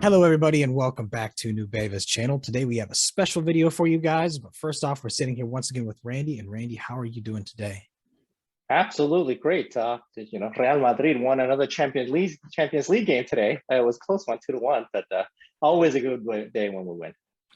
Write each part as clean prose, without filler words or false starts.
Hello, everybody, and welcome back to Nubeva's channel. Today, we have a special video for you guys. But first off, we're sitting here once again with Randy. And Randy, how are you doing today? Absolutely great. Real Madrid won another Champions League game today. It was close one, 2-1, but always a good day when we win.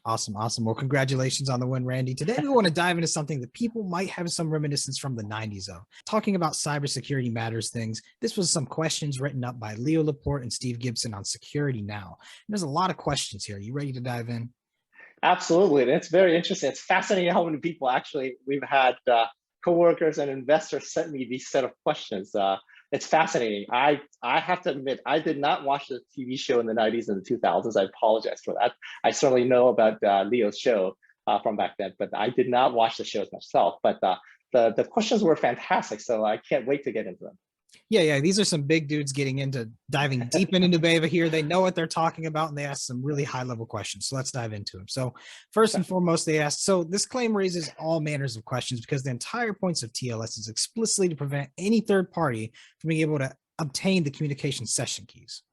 Awesome. Well, congratulations on the win, Randy. Today, we want to dive into something that people might have some reminiscence from the 90s of. Talking about cybersecurity matters things. This was some questions written up by Leo Laporte and Steve Gibson on SecurityNow. And there's a lot of questions here. You ready to dive in? Absolutely. And it's very interesting. It's fascinating how many people we've had coworkers and investors sent me these set of questions. It's fascinating. I have to admit, I did not watch the TV show in the 90s and the 2000s. I apologize for that. I certainly know about Leo's show from back then, but I did not watch the shows myself. But the questions were fantastic, so I can't wait to get into them. Yeah. These are some big dudes diving deep into Nubeva here. They know what they're talking about, and they ask some really high-level questions. So let's dive into them. So first and foremost, they asked, so this claim raises all manners of questions because the entire points of TLS is explicitly to prevent any third party from being able to obtain the communication session keys.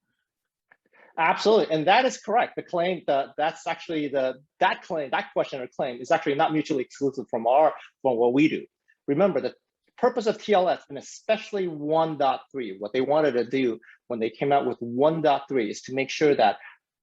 Absolutely, and that is correct. The claim that's actually that question or claim is actually not mutually exclusive from what we do. Remember, the purpose of TLS, and especially 1.3, what they wanted to do when they came out with 1.3 is to make sure that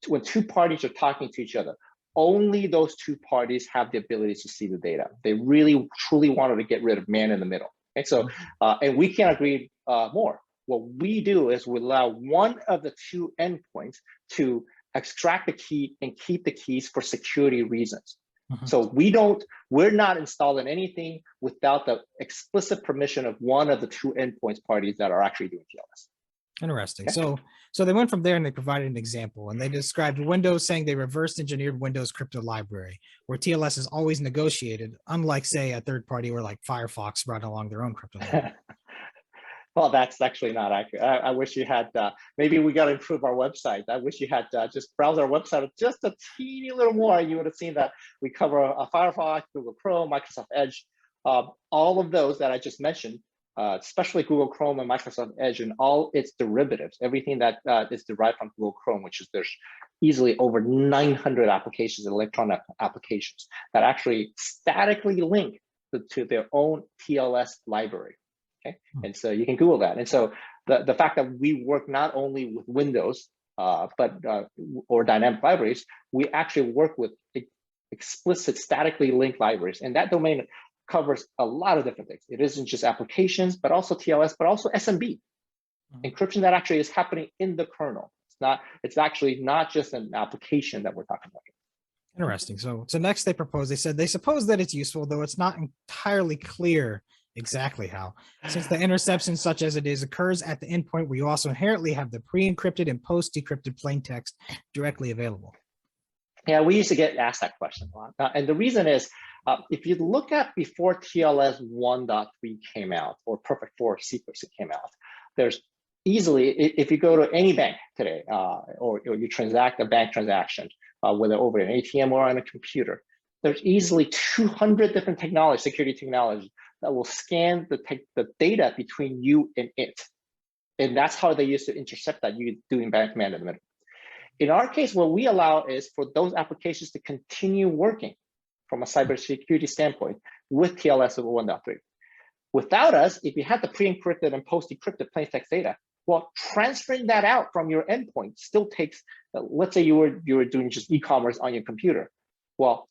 when two parties are talking to each other, only those two parties have the ability to see the data. They really, truly wanted to get rid of man in the middle. And so, and we can't agree more. What we do is we allow one of the two endpoints to extract the key and keep the keys for security reasons. So we're not installing anything without the explicit permission of one of the two endpoints parties that are actually doing TLS. Interesting. Okay. So they went from there and they provided an example, and they described Windows saying they reverse engineered Windows crypto library, where TLS is always negotiated, unlike, say, a third party or like Firefox brought along their own crypto library. Well, that's actually not accurate. I wish you had, maybe we got to improve our website. I wish you had just browse our website just a teeny little more. You would have seen that we cover Firefox, Google Chrome, Microsoft Edge, all of those that I just mentioned, especially Google Chrome and Microsoft Edge and all its derivatives, everything that is derived from Google Chrome, which is there's easily over 900 applications, electronic applications that actually statically link to their own TLS library. Okay, and so you can Google that. And so the fact that we work not only with Windows, or dynamic libraries, we actually work with explicit statically linked libraries. And that domain covers a lot of different things. It isn't just applications, but also TLS, but also SMB. Encryption that actually is happening in the kernel. It's actually not just an application that we're talking about. Interesting. So next they said they suppose that it's useful, though it's not entirely clear exactly how. Since the interception, such as it is, occurs at the endpoint where you also inherently have the pre-encrypted and post-decrypted plain text directly available. Yeah, we used to get asked that question a lot. And the reason is, if you look at before TLS 1.3 came out, or Perfect 4 secrets came out, there's easily, if you go to any bank today, or you transact a bank transaction, whether over an ATM or on a computer, there's easily 200 different security technology that will scan the data between you and it. And that's how they used to intercept that, you doing man in the middle. In our case, what we allow is for those applications to continue working from a cybersecurity standpoint with TLS over 1.3. Without us, if you had the pre-encrypted and post-decrypted plain text data, well, transferring that out from your endpoint still takes, let's say you were doing just e-commerce on your computer. Well,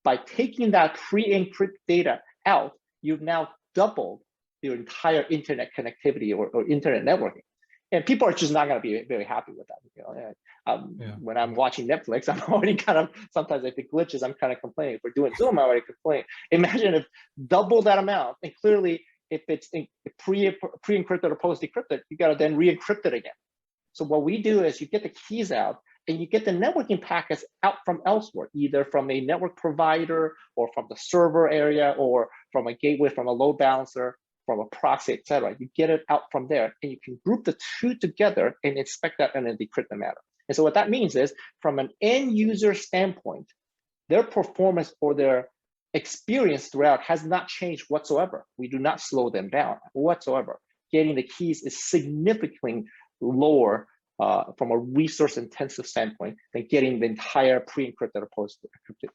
by taking that pre-encrypted data out, you've now doubled your entire internet connectivity or internet networking. And people are just not going to be very happy with that. When I'm watching Netflix, I'm already sometimes if it glitches, I'm kind of complaining. If we're doing Zoom, I'm already complaining. Imagine if double that amount, and clearly if it's pre-encrypted or post-decrypted, you got to then re-encrypt it again. So what we do is you get the keys out, and you get the networking packets out from elsewhere, either from a network provider or from the server area or from a gateway, from a load balancer, from a proxy, et cetera. You get it out from there, and you can group the two together and inspect that and then decrypt the matter. And so what that means is, from an end user standpoint, their performance or their experience throughout has not changed whatsoever. We do not slow them down whatsoever. Getting the keys is significantly lower from a resource intensive standpoint than getting the entire pre-encrypted opposed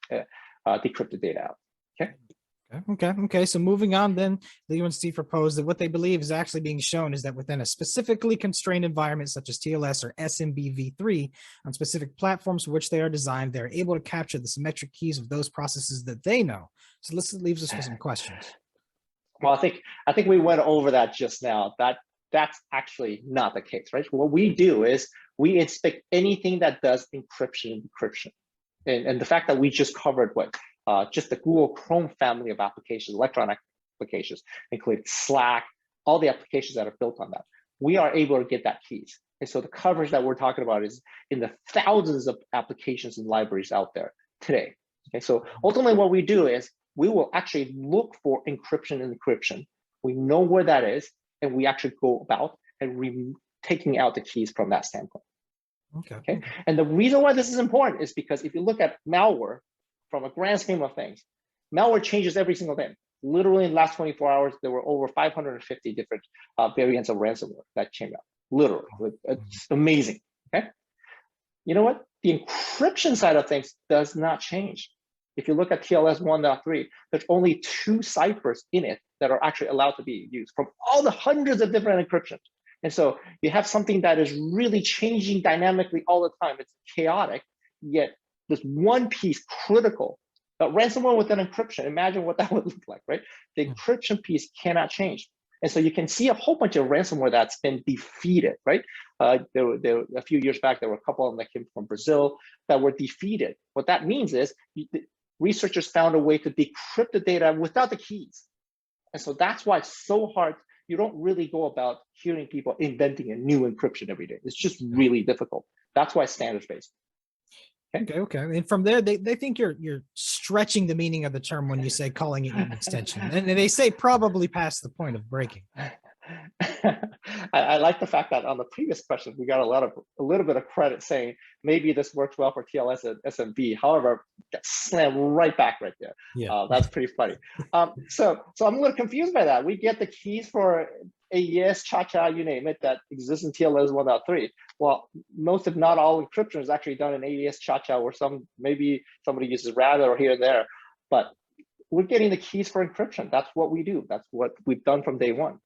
to decrypted data out. Okay. Okay. So moving on, then Leo and Steve proposed that what they believe is actually being shown is that within a specifically constrained environment such as TLS or SMB-v3 on specific platforms for which they are designed, they're able to capture the symmetric keys of those processes that they know. So this leaves us with some questions. Well, I think we went over that just now. That's actually not the case, right? What we do is we inspect anything that does encryption, and the fact that we just covered what just the Google Chrome family of applications, electronic applications, including Slack, all the applications that are built on that, we are able to get that keys. And so the coverage that we're talking about is in the thousands of applications and libraries out there today. Okay, so ultimately what we do is we will actually look for encryption and decryption. We know where that is, and we actually go about and taking out the keys from that standpoint. Okay. And the reason why this is important is because if you look at malware from a grand scheme of things, malware changes every single day. Literally in the last 24 hours, there were over 550 different variants of ransomware that came out. Literally, it's amazing. Okay. You know what? The encryption side of things does not change. If you look at TLS 1.3, there's only 2 ciphers in it that are actually allowed to be used from all the hundreds of different encryptions. And so you have something that is really changing dynamically all the time. It's chaotic, yet there's one piece critical. But ransomware with an encryption, imagine what that would look like, right? The encryption piece cannot change. And so you can see a whole bunch of ransomware that's been defeated, right? There a few years back, there were a couple of them that came from Brazil that were defeated. What that means is researchers found a way to decrypt the data without the keys. And so that's why it's so hard. You don't really go about hearing people inventing a new encryption every day. It's just really difficult. That's why it's standards-based. Okay. And from there, they think you're stretching the meaning of the term when you say calling it an extension. And they say probably past the point of breaking. I like the fact that on the previous question, we got a little bit of credit saying maybe this works well for TLS and SMB. However, got slammed right back right there. Yeah. That's pretty funny. So I'm a little confused by that. We get the keys for AES, Cha-Cha, you name it, that exists in TLS 1.3. Well, most if not all encryption is actually done in AES, Cha-Cha, or maybe somebody uses Rabbit or here and there. But we're getting the keys for encryption. That's what we do. That's what we've done from day one.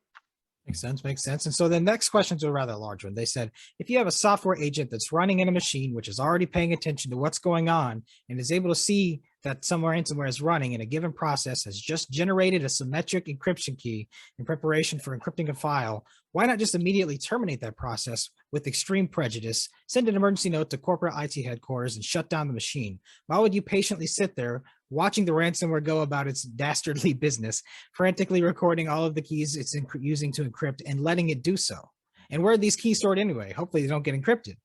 Makes sense. And so the next questions are a rather large one. They said, if you have a software agent that's running in a machine, which is already paying attention to what's going on and is able to see that some ransomware is running in a given process, has just generated a symmetric encryption key in preparation for encrypting a file, why not just immediately terminate that process with extreme prejudice, send an emergency note to corporate IT headquarters and shut down the machine? Why would you patiently sit there watching the ransomware go about its dastardly business, frantically recording all of the keys it's using to encrypt and letting it do so? And where are these keys stored anyway? Hopefully they don't get encrypted.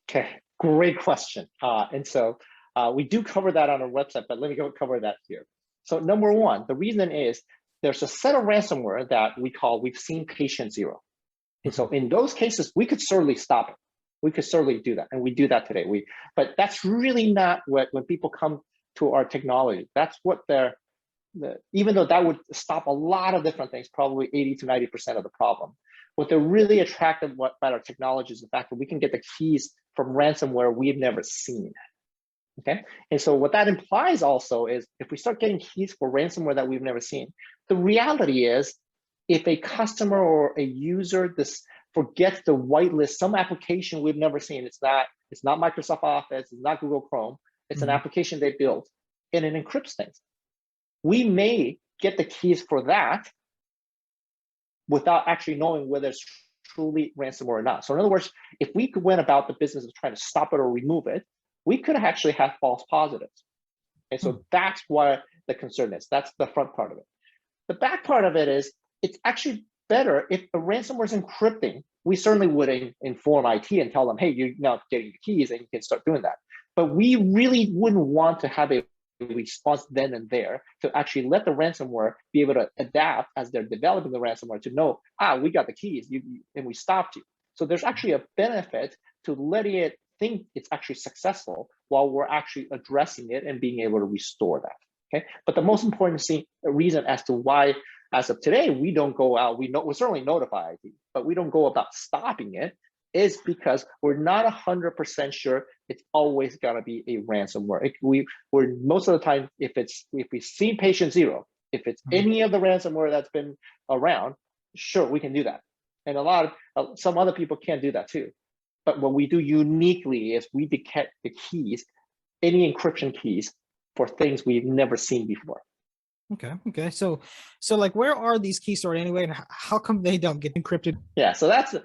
Okay, great question. And so we do cover that on our website, but let me go cover that here. So number one, the reason is there's a set of ransomware that we've seen patient zero. And so in those cases, we could certainly stop it. We could certainly do that. And we do that today. But that's really not when people come to our technology. That's what even though that would stop a lot of different things, probably 80 to 90% of the problem. What they're really attracted about our technology is the fact that we can get the keys from ransomware we've never seen. Okay, and so what that implies also is if we start getting keys for ransomware that we've never seen, the reality is if a customer or a user forgets to whitelist some application we've never seen, it's not Microsoft Office, it's not Google Chrome, it's an application they built and it encrypts things. We may get the keys for that without actually knowing whether it's truly ransomware or not. So in other words, if we went about the business of trying to stop it or remove it, we could actually have false positives. And so that's why the concern is. That's the front part of it. The back part of it is it's actually better if the ransomware is encrypting. We certainly would inform IT and tell them, hey, you're now getting the keys and you can start doing that. But we really wouldn't want to have a response then and there to actually let the ransomware be able to adapt as they're developing the ransomware to know, we got the keys and we stopped you. So there's actually a benefit to letting it think it's actually successful while we're actually addressing it and being able to restore that. Okay, but the most important reason as to why, as of today, we don't go out. We certainly notify IT, but we don't go about stopping it, is because we're not 100% sure it's always gonna be a ransomware. We're most of the time, if we see patient zero, if it's any of the ransomware that's been around, sure, we can do that. And some other people can't do that too. But what we do uniquely is we detect the keys, any encryption keys for things we've never seen before. Okay. So like, where are these keys stored anyway, and how come they don't get encrypted? Yeah, so that's an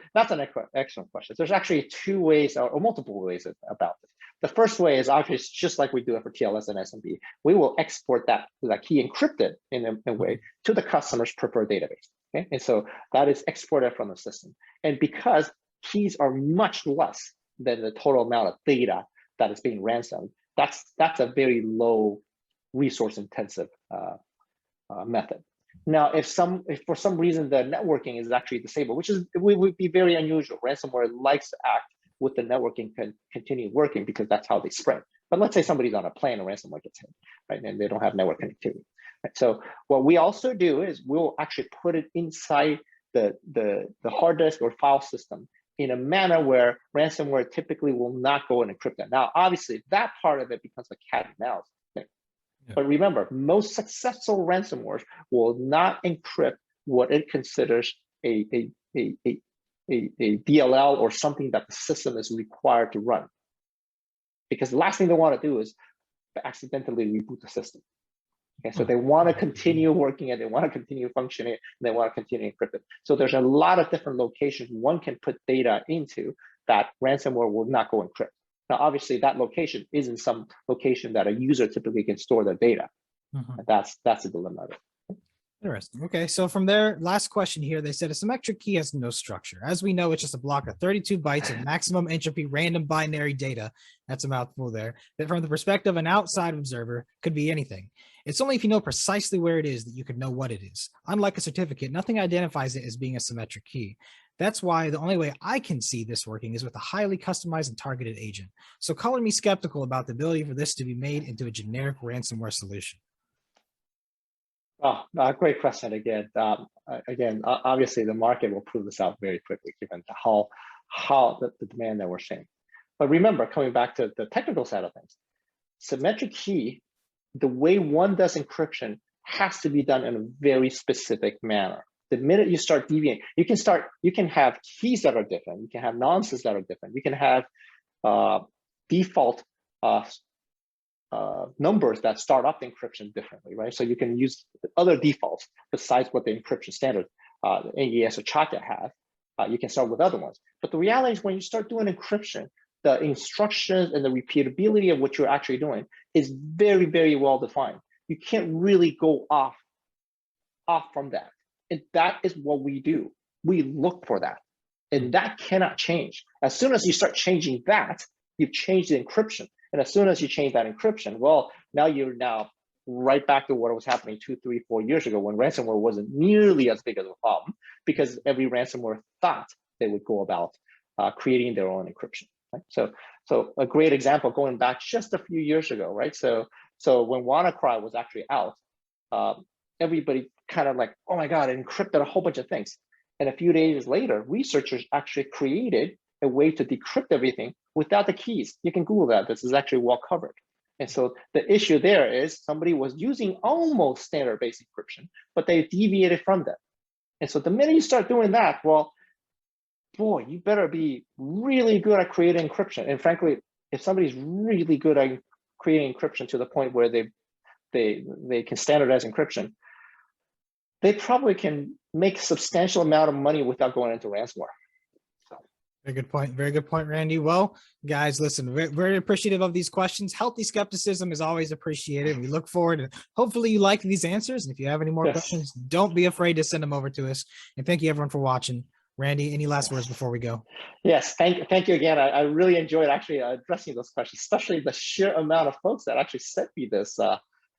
excellent question. There's actually two ways or multiple ways about this. The first way is obviously just like we do it for TLS and SMB. We will export that key encrypted in a way to the customer's preferred database. Okay, and so that is exported from the system. And because keys are much less than the total amount of data that is being ransomed, that's a very low resource intensive method. Now, if for some reason the networking is actually disabled, which would be very unusual. Ransomware likes to act with the networking continue working because that's how they spread. But let's say somebody's on a plane and ransomware gets hit, right? And they don't have network connectivity. Right? So what we also do is we'll actually put it inside the hard disk or file system in a manner where ransomware typically will not go and encrypt it. Now, obviously, that part of it becomes a cat and mouse thing. Yeah. But remember, most successful ransomwares will not encrypt what it considers a DLL or something that the system is required to run. Because the last thing they want to do is accidentally reboot the system. Okay, so they want to continue working it, they want to continue functioning, and they want to continue encrypted. So there's a lot of different locations one can put data into that ransomware will not go encrypt. Now, obviously, that location is in some location that a user typically can store their data. And that's the dilemma of it. Interesting. Okay, so from there, last question here, they said a symmetric key has no structure. As we know, it's just a block of 32 bytes of maximum entropy random binary data. That's a mouthful there. That from the perspective of an outside observer could be anything. It's only if you know precisely where it is that you could know what it is. Unlike a certificate, nothing identifies it as being a symmetric key. That's why the only way I can see this working is with a highly customized and targeted agent. So calling me skeptical about the ability for this to be made into a generic ransomware solution. Oh, great question again. Obviously, the market will prove this out very quickly, given how the demand that we're seeing. But remember, coming back to the technical side of things, symmetric key, the way one does encryption has to be done in a very specific manner. The minute you start deviating, you can have keys that are different. You can have nonces that are different. You can have default numbers that start up the encryption differently, right? So you can use other defaults besides what the encryption standard, AES or Chaka have. You can start with other ones. But the reality is when you start doing encryption, the instructions and the repeatability of what you're actually doing is very, very well defined. You can't really go off from that. And that is what we do. We look for that. And that cannot change. As soon as you start changing that, you've changed the encryption. And as soon as you change that encryption, well, now you're right back to what was happening 2, 3, 4 years ago when ransomware wasn't nearly as big of a problem because every ransomware thought they would go about creating their own encryption. Right? So a great example going back just a few years ago, right? So when WannaCry was actually out, everybody kind of like, oh my God, it encrypted a whole bunch of things. And a few days later, researchers actually created a way to decrypt everything without the keys. You can Google that. This is actually well covered. And so the issue there is somebody was using almost standard base encryption, but they deviated from that. And so the minute you start doing that, well, boy, you better be really good at creating encryption. And frankly, if somebody's really good at creating encryption to the point where they can standardize encryption, they probably can make a substantial amount of money without going into ransomware. Very good point. Very good point, Randy. Well, guys, listen, very appreciative of these questions. Healthy skepticism is always appreciated. We look forward to, hopefully you like these answers. And if you have any more questions, don't be afraid to send them over to us. And thank you everyone for watching. Randy, any last words before we go? Yes, thank you again. I really enjoyed actually addressing those questions, especially the sheer amount of folks that actually sent me this.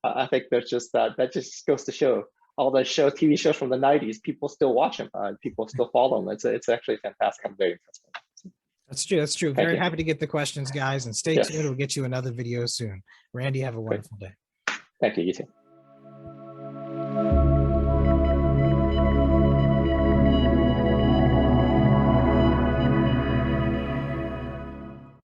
I think that's just that just goes to show all the TV shows from the 90s, people still watch them, people still follow them. It's actually fantastic. I'm very interested. That's true. That's true. Very happy to get the questions, guys, and stay tuned. We'll get you another video soon. Randy, have a wonderful day. Thank you. You too.